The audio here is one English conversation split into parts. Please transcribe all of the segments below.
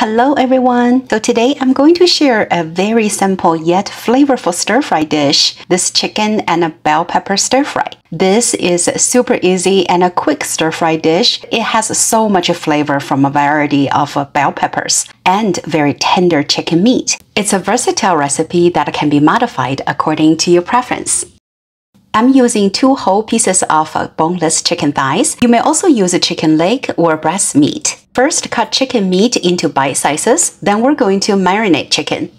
Hello everyone! So today I'm going to share a very simple yet flavorful stir-fry dish, this chicken and a bell pepper stir-fry. This is super easy and a quick stir-fry dish. It has so much flavor from a variety of bell peppers and very tender chicken meat. It's a versatile recipe that can be modified according to your preference. I'm using 2 whole pieces of boneless chicken thighs. You may also use a chicken leg or breast meat. First, cut chicken meat into bite sizes, then we're going to marinate chicken.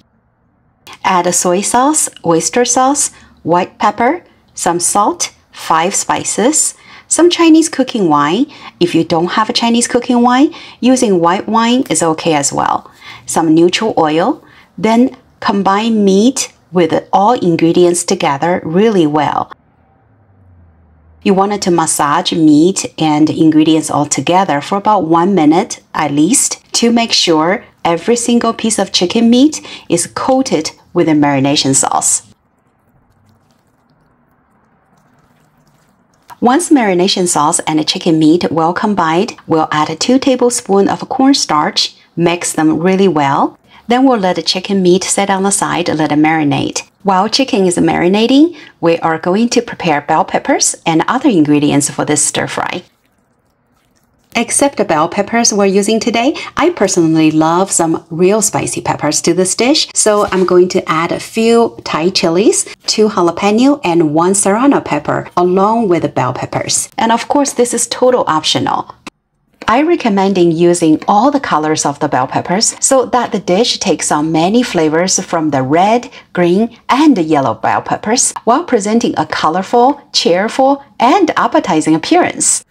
Add soy sauce, oyster sauce, white pepper, some salt, 5 spices, some Chinese cooking wine. If you don't have a Chinese cooking wine, using white wine is okay as well. Some neutral oil, then combine meat with all ingredients together really well. You want to massage meat and ingredients all together for about 1 minute at least to make sure every single piece of chicken meat is coated with the marination sauce. Once marination sauce and the chicken meat well combined, we'll add 2 tablespoons of cornstarch, mix them really well. Then we'll let the chicken meat sit on the side and let it marinate. While chicken is marinating, we are going to prepare bell peppers and other ingredients for this stir-fry. Except the bell peppers we're using today, I personally love some real spicy peppers to this dish, so I'm going to add a few Thai chilies, 2 jalapeno, and 1 Serono pepper, along with the bell peppers. And of course, this is total optional. I recommend using all the colors of the bell peppers so that the dish takes on many flavors from the red, green, and yellow bell peppers while presenting a colorful, cheerful, and appetizing appearance.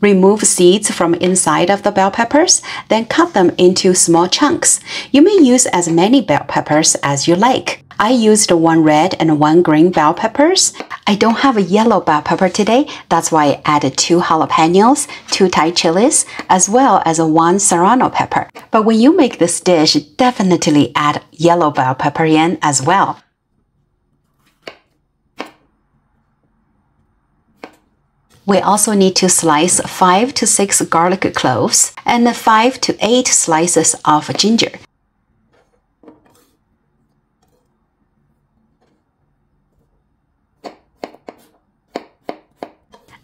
Remove seeds from inside of the bell peppers, then cut them into small chunks. You may use as many bell peppers as you like. I used 1 red and 1 green bell peppers. I don't have a yellow bell pepper today, that's why I added 2 jalapenos, 2 Thai chilies, as well as 1 Serono pepper. But when you make this dish, definitely add yellow bell pepper in as well. We also need to slice 5 to 6 garlic cloves and 5 to 8 slices of ginger.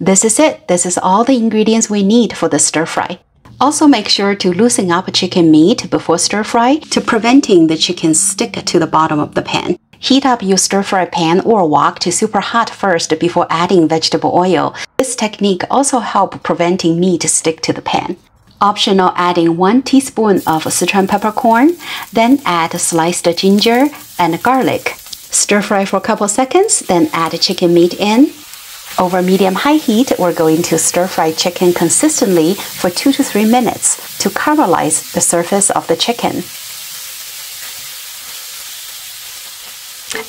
This is it. This is all the ingredients we need for the stir-fry. Also make sure to loosen up chicken meat before stir-fry to preventing the chicken stick to the bottom of the pan. Heat up your stir-fry pan or wok to super hot first before adding vegetable oil. This technique also helps preventing meat to stick to the pan. Optional, adding 1 teaspoon of Sichuan peppercorn, then add sliced ginger and garlic. Stir-fry for a couple seconds, then add chicken meat in. Over medium-high heat, we're going to stir-fry chicken consistently for 2 to 3 minutes to caramelize the surface of the chicken.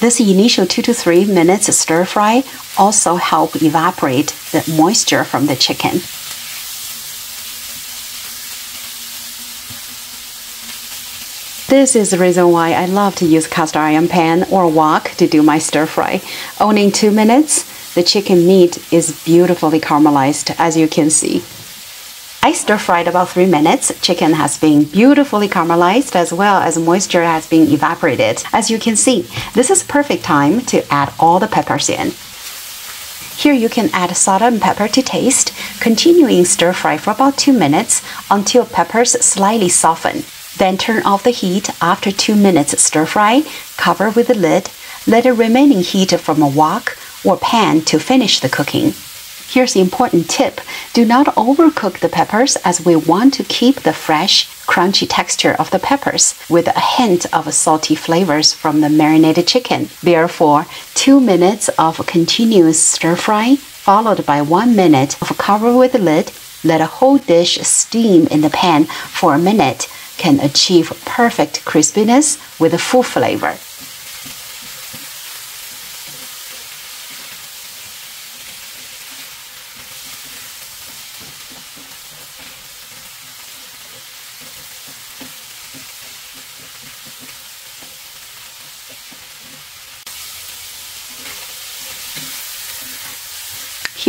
This initial 2 to 3 minutes stir-fry also help evaporate the moisture from the chicken. This is the reason why I love to use cast iron pan or wok to do my stir-fry. Only in 2 minutes, the chicken meat is beautifully caramelized, as you can see. I stir-fried about 3 minutes. Chicken has been beautifully caramelized as well as moisture has been evaporated. As you can see, this is perfect time to add all the peppers in. Here you can add salt and pepper to taste, continuing stir-fry for about 2 minutes until peppers slightly soften. Then turn off the heat after 2 minutes stir-fry, cover with the lid, let the remaining heat from a wok or pan to finish the cooking. Here's the important tip. Do not overcook the peppers as we want to keep the fresh, crunchy texture of the peppers with a hint of salty flavors from the marinated chicken. Therefore, 2 minutes of continuous stir-fry followed by 1 minute of cover with the lid. Let a whole dish steam in the pan for a minute can achieve perfect crispiness with a full flavor.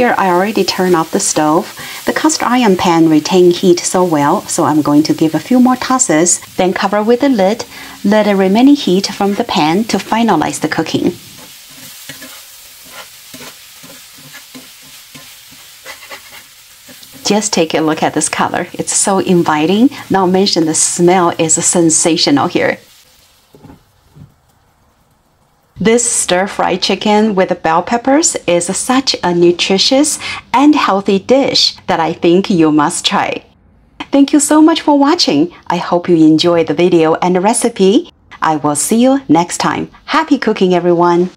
Here I already turned off the stove. The cast iron pan retains heat so well, so I'm going to give a few more tosses, then cover with the lid, let the remaining heat from the pan to finalize the cooking. Just take a look at this color. It's so inviting. Not mention the smell is sensational here. This stir-fried chicken with bell peppers is such a nutritious and healthy dish that I think you must try. Thank you so much for watching. I hope you enjoyed the video and the recipe. I will see you next time. Happy cooking, everyone!